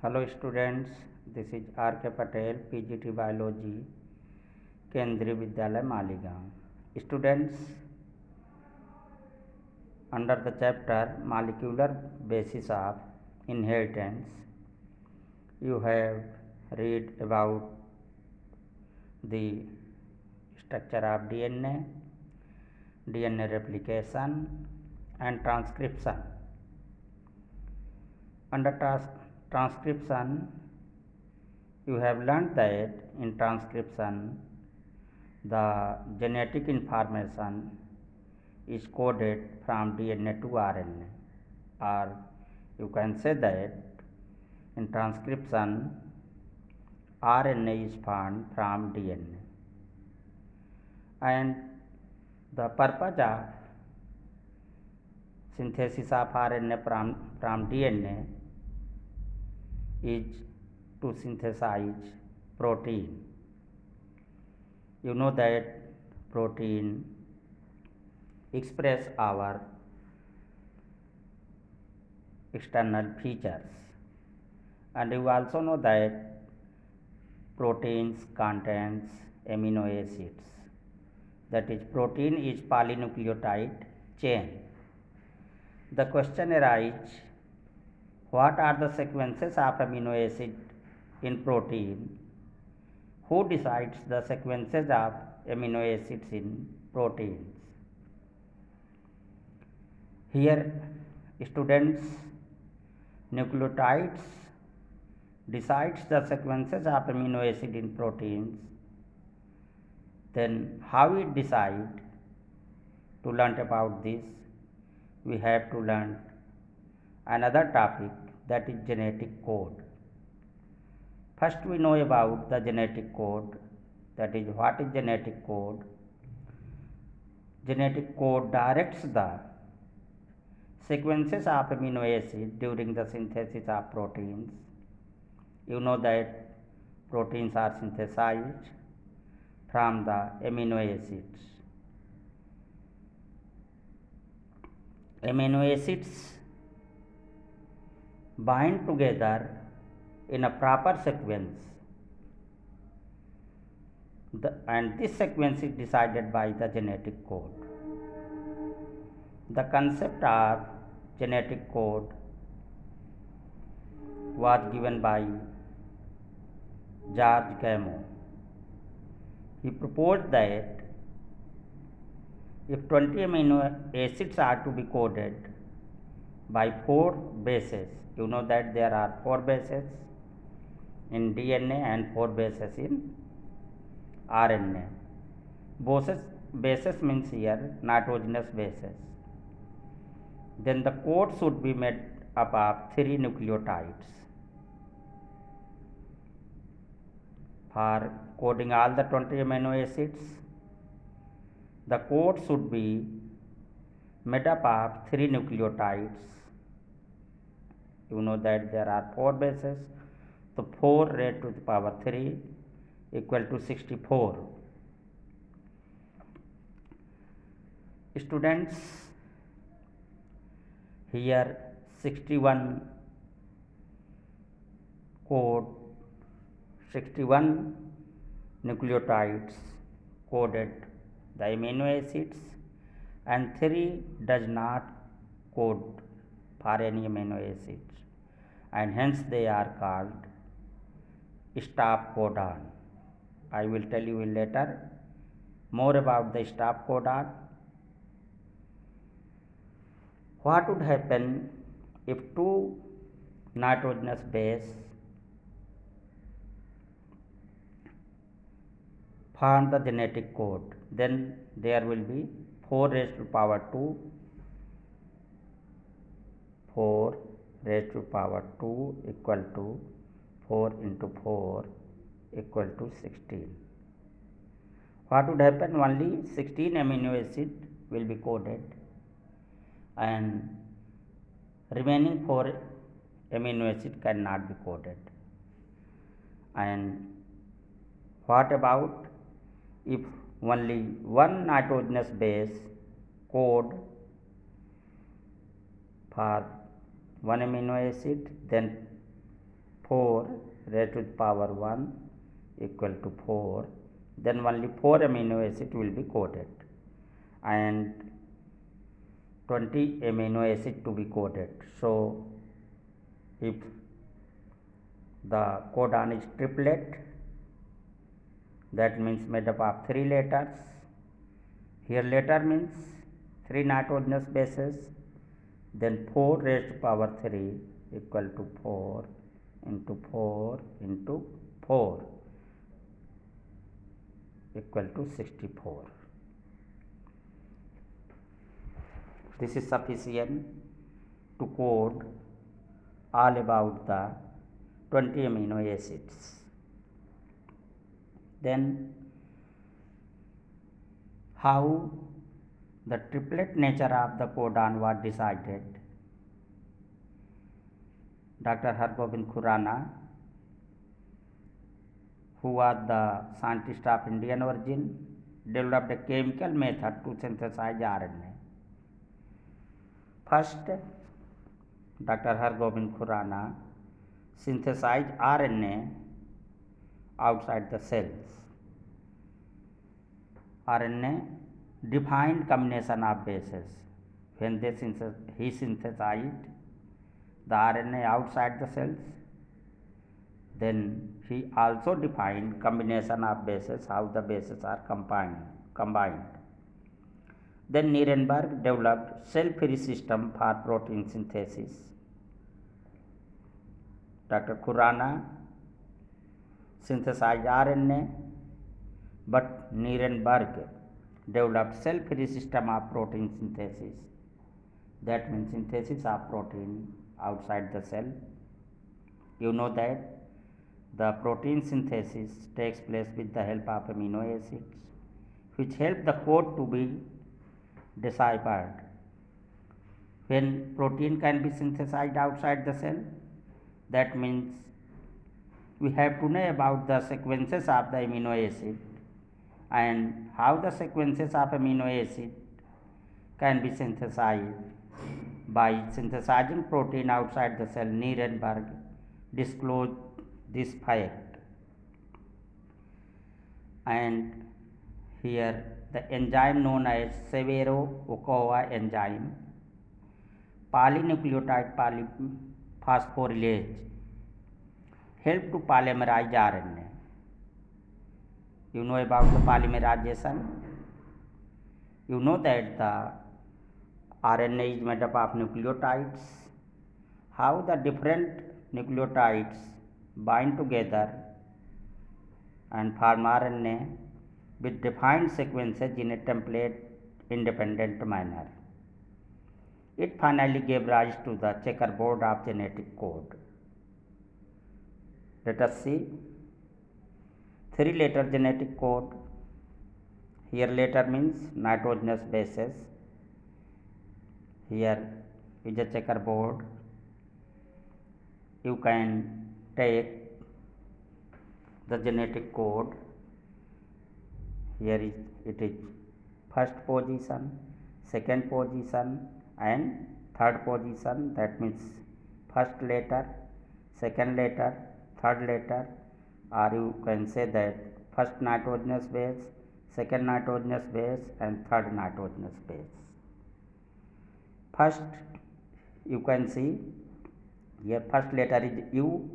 Hello students, this is R.K. Patel, PGT Biology, Kendriya Vidyalaya Maligaon. Students, under the chapter Molecular Basis of Inheritance, you have read about the structure of DNA, DNA replication and transcription. Under transcription, you have learned that in transcription the genetic information is coded from DNA to RNA, or you can say that in transcription RNA is formed from DNA, and the purpose of synthesis of RNA from DNA is to synthesize protein. You know that protein express our external features, and you also know that proteins contains amino acids, that is protein is polynucleotide chain. The question arises, what are the sequences of amino acid in protein? Who decides the sequences of amino acids in proteins? Here students, nucleotides decides the sequences of amino acid in proteins. Then how it decide? To learn about this, we have to learn another topic, that is genetic code. First we know about the genetic code, that is what is genetic code. Genetic code directs the sequences of amino acid during the synthesis of proteins. You know that proteins are synthesized from the amino acids. Amino acids bind together in a proper sequence, and this sequence is decided by the genetic code. The concept of genetic code was given by George Gamow. He proposed that if 20 amino acids are to be coded by 4 bases, you know that there are 4 bases in DNA and 4 bases in RNA. Bases means here nitrogenous bases. Then the code should be made up of 3 nucleotides. For coding all the 20 amino acids, the code should be made up of 3 nucleotides. You know that there are 4 bases, so 4 raised to the power 3 equal to 64. Students, here 61 nucleotides coded the amino acids, and 3 does not code for any amino acids, and hence they are called stop codon. I will tell you later more about the stop codon. What would happen if 2 nitrogenous base form the genetic code? Then there will be 4 raised to power 2, 4 raised to power 2 equal to 4 into 4 equal to 16. What would happen? Only 16 amino acid will be coded, and remaining 4 amino acid cannot be coded. And what about if only 1 nitrogenous base code for 1 amino acid, then 4 raised to the power 1 equal to 4, then only 4 amino acid will be coded and 20 amino acid to be coded. So if the codon is triplet, that means made up of 3 letters. Here letter means 3 nitrogenous bases, then 4 raised to power 3 equal to 4 into 4 into 4 equal to 64. This is sufficient to code all about the 20 amino acids. Then how the triplet nature of the codon was decided. Dr. Hargobind Khurana, who was the scientist of Indian origin, developed a chemical method to synthesize RNA. First, Dr. Hargobind Khurana synthesized RNA outside the cells. RNA defined combination of bases. When he synthesized the RNA outside the cells, then he also defined combination of bases, how the bases are combined. Then Nirenberg developed cell-free system for protein synthesis. Dr. Khurana synthesized RNA, but Nirenberg developed cell-free system of protein synthesis. That means synthesis of protein outside the cell. You know that the protein synthesis takes place with the help of amino acids, which help the code to be deciphered. When protein can be synthesized outside the cell, that means we have to know about the sequences of the amino acid and how the sequences of amino acid can be synthesized. By synthesizing protein outside the cell, Nirenberg disclosed this fact. And here the enzyme known as Severo-Ochoa enzyme, polynucleotide phosphorylase, help to polymerize RNA. You know about the polymerization. You know that the RNA is made up of nucleotides. How the different nucleotides bind together and form RNA with defined sequences in a template independent manner. It finally gave rise to the checkerboard of genetic code. Let us see 3-letter genetic code. Here letter means nitrogenous bases. Here is a checkerboard. You can take the genetic code. Here it is first position, second position and third position. That means first letter, second letter, third letter, or you can say that first nitrogenous base, second nitrogenous base and third nitrogenous base. First you can see here first letter is U,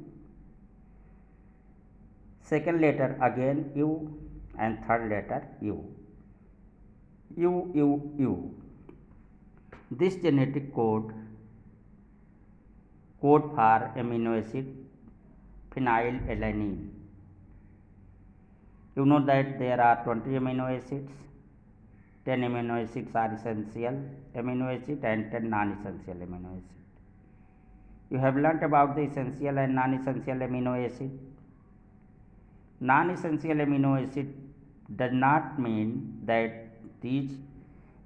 second letter again U and third letter U. U. This genetic code for amino acid phenylalanine. You know that there are 20 amino acids. 10 amino acids are essential amino acid and 10 non-essential amino acid. You have learnt about the essential and non-essential amino acid. Non-essential amino acid does not mean that these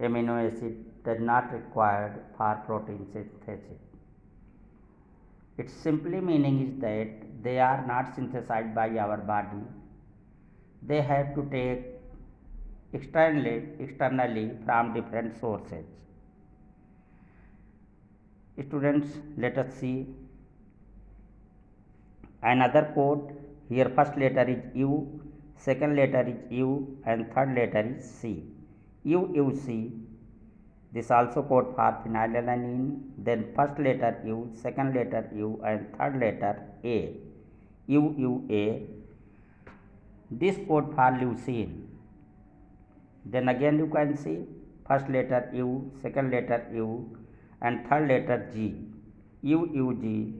amino acid does not required for protein synthesis. Its simply meaning is that they are not synthesized by our body. They have to take externally from different sources. Students, let us see another code. Here first letter is U, second letter is U, and third letter is C. UUC, this also code for phenylalanine. Then first letter U, second letter U, and third letter A, UUA, this code for leucine. Then again you can see first letter U, second letter U, and third letter G, UUG,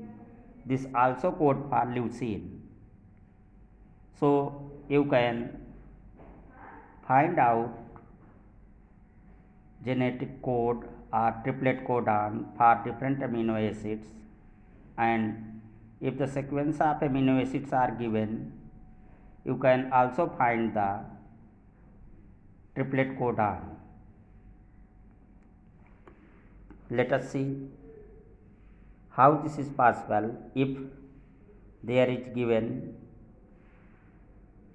this also code for leucine. So you can find out genetic code or triplet codon for different amino acids, and if the sequence of amino acids are given, you can also find the triplet codon. Let us see how this is possible. If there is given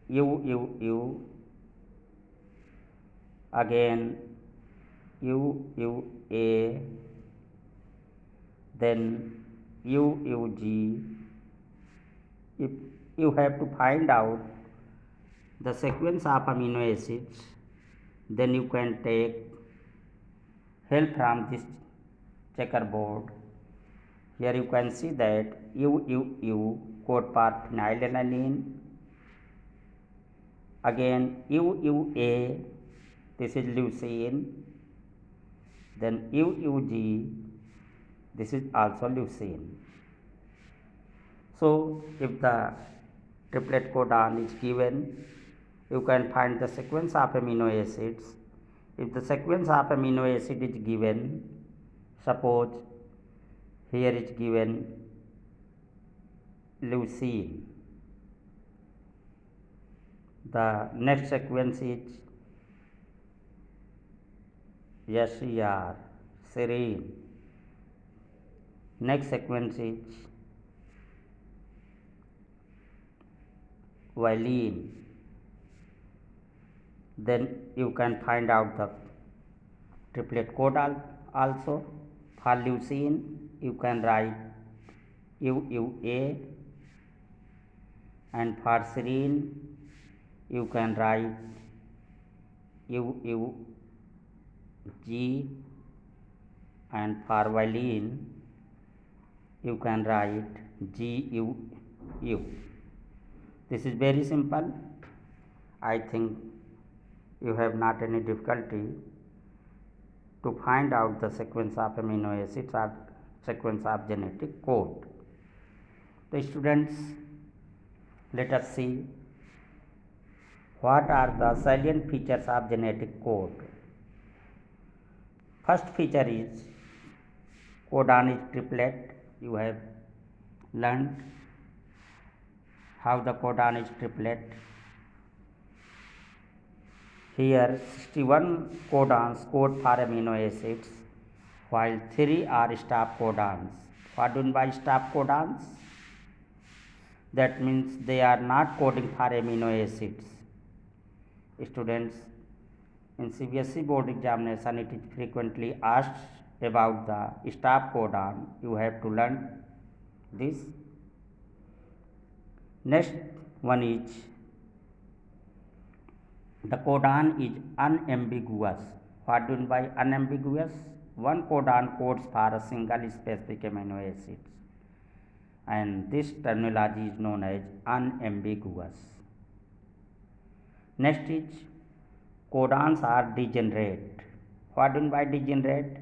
UUU, again UUA, then UUG, if you have to find out the sequence of amino acids, then you can take help from this checkerboard. Here you can see that UUU code for phenylalanine, again UUA, this is leucine, then UUG, this is also leucine. So if the triplet codon is given, you can find the sequence of amino acids. If the sequence of amino acid is given, suppose here is given leucine, the next sequence is SCR, serine, next sequence is valine. Then you can find out the triplet code also. For leucine, you can write UUA, and for serine, you can write UUG, and for valine, you can write GUU. This is very simple. I think you have not any difficulty to find out the sequence of amino acids or sequence of genetic code. So students, let us see what are the salient features of genetic code. First feature is codon is triplet. You have learned how the codon is triplet. Here 61 codons code for amino acids, while 3 are stop codons. What do you mean by stop codons? That means they are not coding for amino acids. Students, in CBSE board examination, it is frequently asked about the stop codon. You have to learn this. Next one is the codon is unambiguous. What do you mean by unambiguous? One codon codes for a single specific amino acid, and this terminology is known as unambiguous. Next is codons are degenerate. What do you mean by degenerate?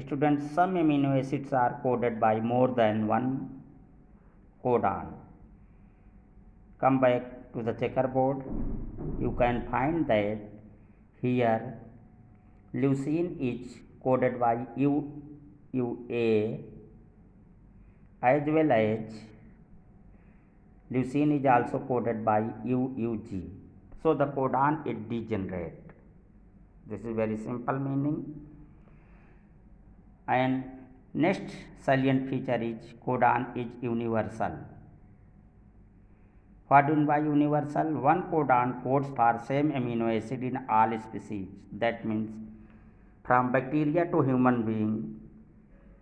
Students, some amino acids are coded by more than one codon. Come back to the checkerboard. You can find that here leucine is coded by UUA, as well as leucine is also coded by UUG. So the codon is degenerate. This is very simple meaning. And next salient feature is codon is universal. What do you mean by universal? One codon codes for same amino acid in all species. That means from bacteria to human being,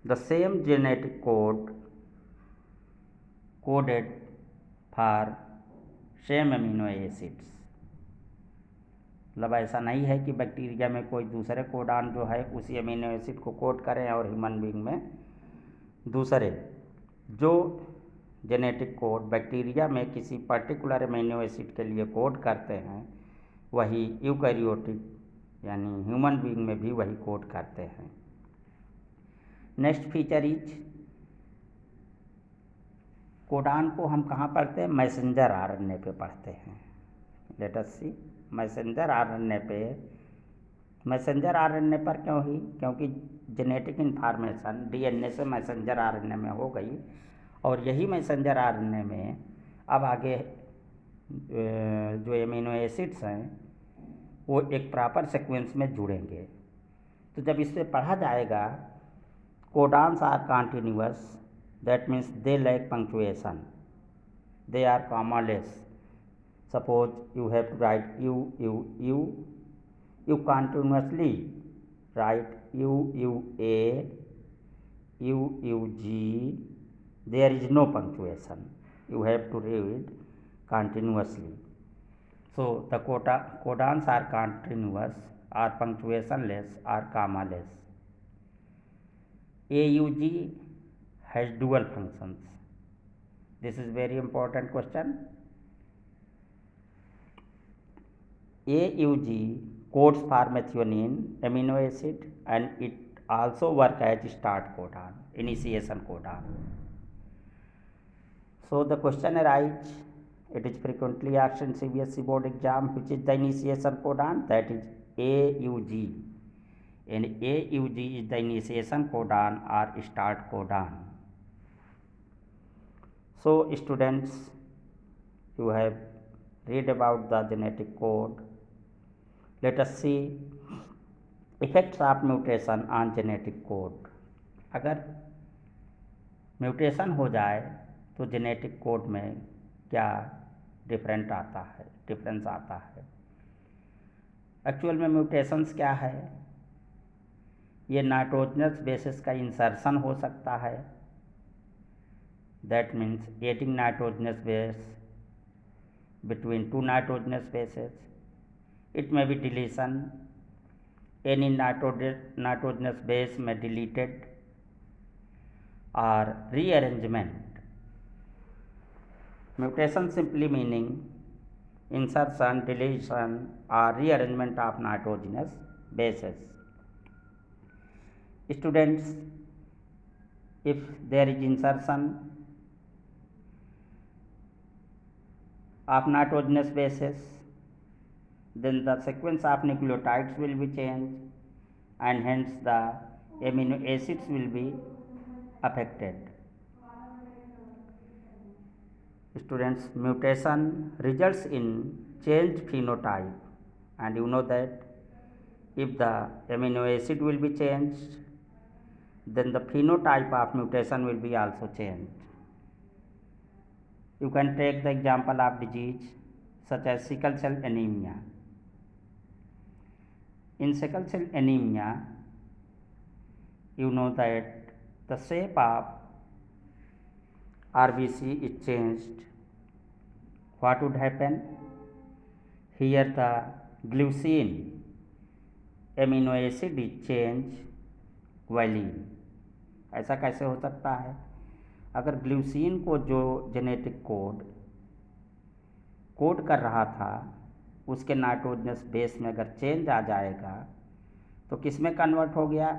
the same genetic code coded for same amino acids. मतलब ऐसा नहीं है कि bacteria में कोई दूसरे codon जो है उसी अमीनो एसिड को कोड करें और ह्यूमन बीइंग में दूसरे। जो जेनेटिक कोड बैक्टीरिया में किसी पर्टिकुलर अमीनो एसिड के लिए कोड करते हैं वही यूकैरियोटिक यानी ह्यूमन बीइंग में भी वही कोड करते हैं। नेक्स्ट फीचर इज कोडान को हम कहाँ पढ़ते हैं? मैसेंजर आरएनए पे पढ़ते हैं। लेट अस सी मैसेंजर आरएनए पे। मैसेंजर आरएनए पर क्यों ही? क्योंकि जेनेटिक इन्फॉर्मेशन डीएनए से मैसेंजर आरएनए में हो गई और यही मैसेंजर आरएनए में अब आगे जो एमिनो एसिड्स हैं वो एक प्रॉपर सीक्वेंस में जुड़ेंगे। तो जब इस पर पढ़ा जाएगा codons are continuous, that means they lack punctuation, they are commaless. Suppose you have to write you continuously write UUA, UUG, there is no punctuation, you have to read continuously. So the codons are continuous, are punctuationless, are commaless. AUG has dual functions. This is very important question. AUG codes for methionine amino acid and it also work as start codon, initiation codon. So the question arises, it is frequently asked in CBSE board exam, which is the initiation codon? That is AUG. And AUG is the initiation codon or start codon. So students, you have read about the genetic code. Let us see effects of mutation on genetic code. अगर mutation हो जाए तो genetic code में क्या difference आता है। Actual में mutations क्या है? ये नाइट्रोजनस बेसिस का इंसर्शन हो सकता है, that means adding nitrogenous base between two nitrogenous bases. It may be deletion, any nitrogenous base may be deleted, or rearrangement. Mutation simply meaning insertion, deletion or rearrangement of nitrogenous bases. Students, if there is insertion of nitrogenous bases, then the sequence of nucleotides will be changed and hence the amino acids will be affected. Students, mutation results in changed phenotype, and you know that if the amino acid will be changed, then the phenotype of mutation will be also changed. You can take the example of disease such as sickle cell anemia. In sickle cell anemia, you know that the shape of RBC is changed. What would happen? Here the glycine amino acid is changed valine. ऐसा कैसे हो सकता है? अगर ग्लूसीन को जो genetic code कर रहा था उसके नाइट्रोजनस बेस में अगर चेंज आ जाएगा तो किस में कन्वर्ट हो गया?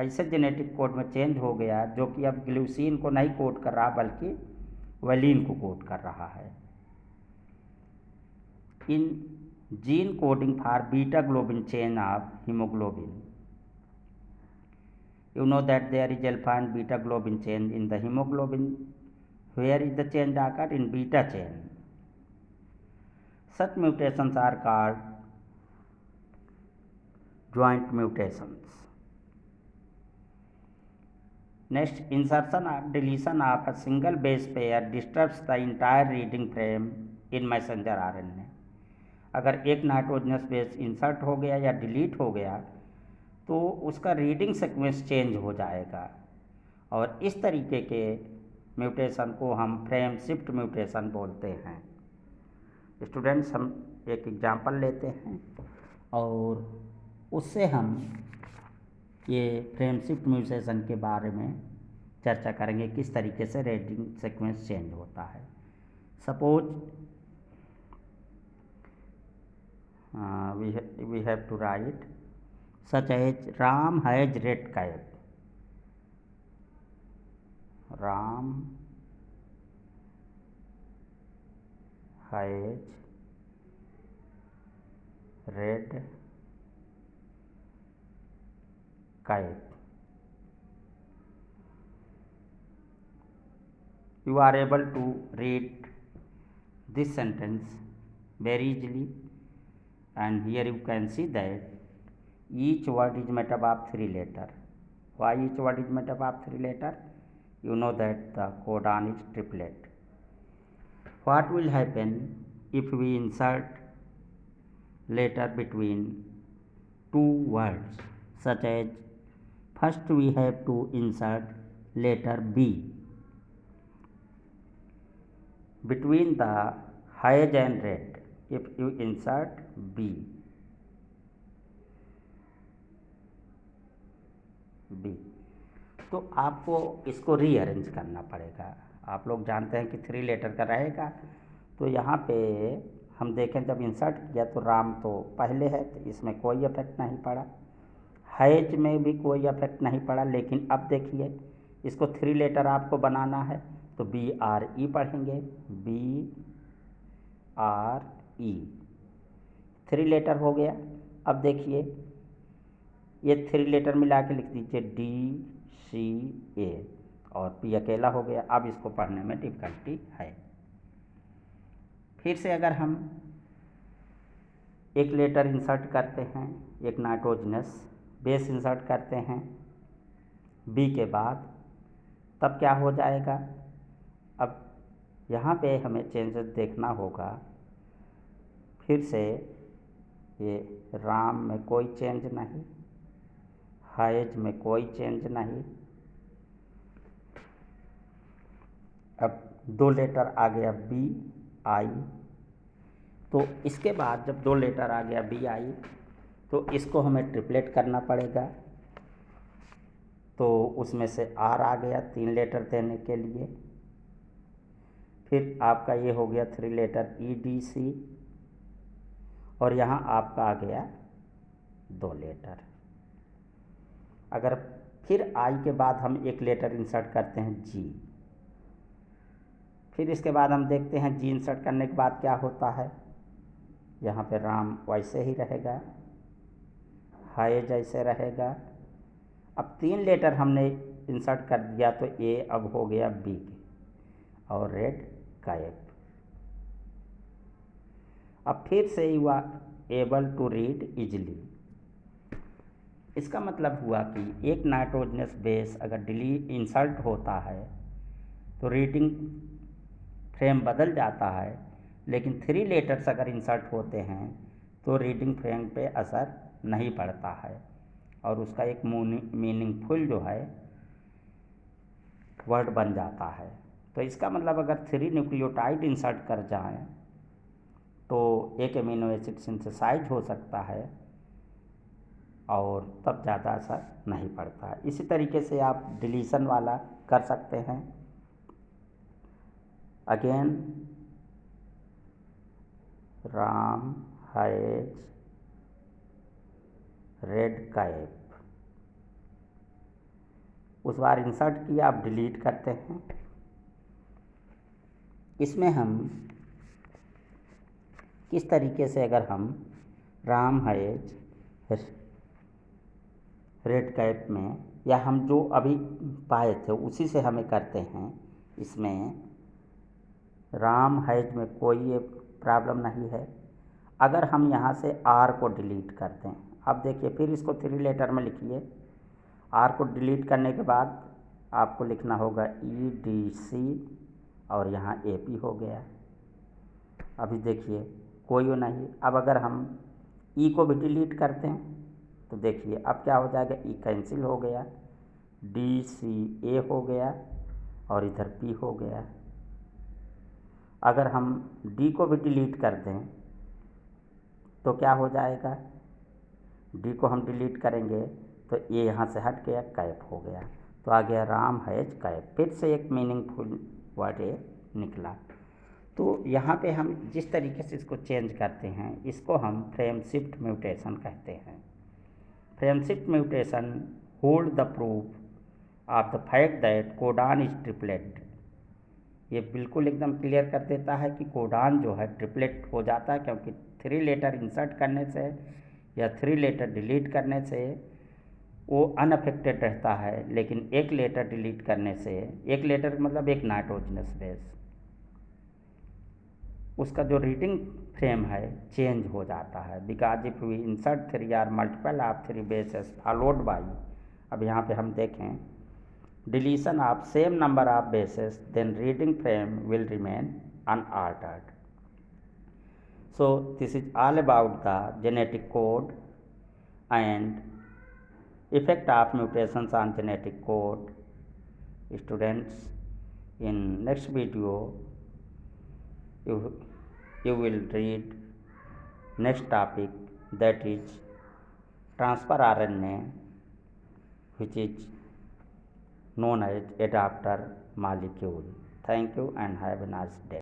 ऐसे जेनेटिक कोड में चेंज हो गया जो कि अब ग्लूसीन को नहीं कोड कर रहा बल्कि वैलीन को कोड कर रहा है। In gene coding for beta globin chain of haemoglobin, you know that there is alpha and beta globin chain in the hemoglobin. Where is the change occurred? In beta chain. Such mutations are called joint mutations. Next, insertion or deletion of a single base pair disturbs the entire reading frame in messenger RNA. अगर एक nitrogenous base insert हो गया या delete हो गया तो उसका reading sequence change हो जाएगा और इस तरीके के म्यूटेशन को हम फ्रेम शिफ्ट म्यूटेशन बोलते हैं। स्टूडेंट्स, हम एक एग्जांपल लेते हैं और उससे हम ये फ्रेम शिफ्ट म्यूटेशन के बारे में चर्चा करेंगे, किस तरीके से रीडिंग सीक्वेंस चेंज होता है। Suppose we have to write such as Ram has red cap. Ram has red cap. You are able to read this sentence very easily, and here you can see that each word is made up of 3 letters. Why each word is made up of 3 letters? You know that the codon is triplet. What will happen if we insert letter between two words, such as first we have to insert letter B between the has and red. If you insert B, तो आपको इसको rearrange करना पड़ेगा। आप लोग जानते हैं कि 3 लेटर का रहेगा, तो यहाँ पे हम देखें जब इंसर्ट किया तो राम तो पहले है, तो इसमें कोई इफेक्ट नहीं पड़ा, हैज में भी कोई इफेक्ट नहीं पड़ा। लेकिन अब देखिए, इसको 3 लेटर आपको बनाना है, तो BRE पढ़ेंगे, BRE 3 लेटर हो गया। अब देखिए, ये 3 लेटर मिला के लिख दीजिए DCA, और P अकेला हो गया। अब इसको पढ़ने में डिफ़िकल्टी है। फिर से अगर हम एक लेटर इंसर्ट करते हैं, एक नाइट्रोजनस बेस इंसर्ट करते हैं B के बाद, तब क्या हो जाएगा? अब यहाँ पे हमें चेंजेस देखना होगा। फिर से ये राम में कोई चेंज नहीं, हैज में कोई चेंज नहीं। अब 2 लेटर आ गया BI, तो इसके बाद जब 2 लेटर आ गया BI, तो इसको हमें ट्रिपलेट करना पड़ेगा। तो उसमें से R आ गया 3 लेटर देने के लिए। फिर आपका ये हो गया 3 लेटर EDC, और यहाँ आपका आ गया 2 लेटर। अगर फिर I के बाद हम एक लेटर इंसर्ट करते हैं G, फिर इसके बाद हम देखते हैं G इंसर्ट करने के बाद क्या होता है। यहाँ पे राम वैसे ही रहेगा, हाय जैसे रहेगा। अब 3 लेटर हमने इंसर्ट कर दिया, तो A अब हो गया B और रेड कैप। अब फिर से you are able to read easily. इसका मतलब हुआ कि एक नाइट्रोजनस बेस अगर इंसर्ट होता है तो रीडिंग फ्रेम बदल जाता है, लेकिन 3 लेटर्स अगर इंसर्ट होते हैं तो रीडिंग फ्रेम पे असर नहीं पड़ता है, और उसका एक मीनिंगफुल जो है वर्ड बन जाता है। तो इसका मतलब अगर 3 न्यूक्लियोटाइड इंसर्ट कर जाएं तो एक एमिनो एसिड सिंथेसाइज हो सकता है, और तब ज़्यादा असर नहीं पड़ता है। इसी तरीके से आप डिलीशन वाला कर सकते हैं। Again, Ram has red cap, उस बार इंसर्ट किया, आप डिलीट करते हैं। इसमें हम किस तरीके से, अगर हम राम हैज रेड कैप में, या हम जो अभी पाए थे उसी से हमें करते हैं। इसमें राम हैज में कोई प्रॉब्लम नहीं है। अगर हम यहाँ से R को डिलीट करते हैं, अब देखिए फिर इसको 3 लेटर में लिखिए। R को डिलीट करने के बाद आपको लिखना होगा EDC, और यहाँ AP हो गया। अभी देखिए कोई नहीं। अब अगर हम E को भी डिलीट करते हैं तो देखिए अब क्या हो जाएगा, E कैंसिल हो गया, DCA हो गया, और इधर P हो गया। अगर हम D को भी डिलीट कर दें तो क्या हो जाएगा, D को हम डिलीट करेंगे तो ये यहाँ से हट गया, कैप हो गया, तो आ गया राम हैज कैप। फिर से एक मीनिंगफुल वर्ड निकला। तो यहाँ पे हम जिस तरीके से इसको चेंज करते हैं इसको हम फ्रेम शिफ्ट म्यूटेशन कहते हैं। Frame shift mutation hold the proof of the fact that codon is triplet. ये बिल्कुल एकदम क्लियर कर देता है कि कोडान जो है ट्रिपलेट हो जाता है, क्योंकि 3 लेटर इंसर्ट करने से या 3 लेटर डिलीट करने से वो अनअफेक्टेड रहता है, लेकिन 1 लेटर डिलीट करने से, 1 लेटर मतलब एक नाइट्रोजनस बेस, उसका जो रीडिंग फ्रेम है चेंज हो जाता है। Because if we insert 3 or multiple of 3 bases followed by, अब यहाँ पे हम देखें deletion of same number of bases, then reading frame will remain unaltered. So this is all about the genetic code and effect of mutations on genetic code. Students, in next video you will read next topic, that is transfer RNA, which is known as adapter molecule. Thank you and have a nice day.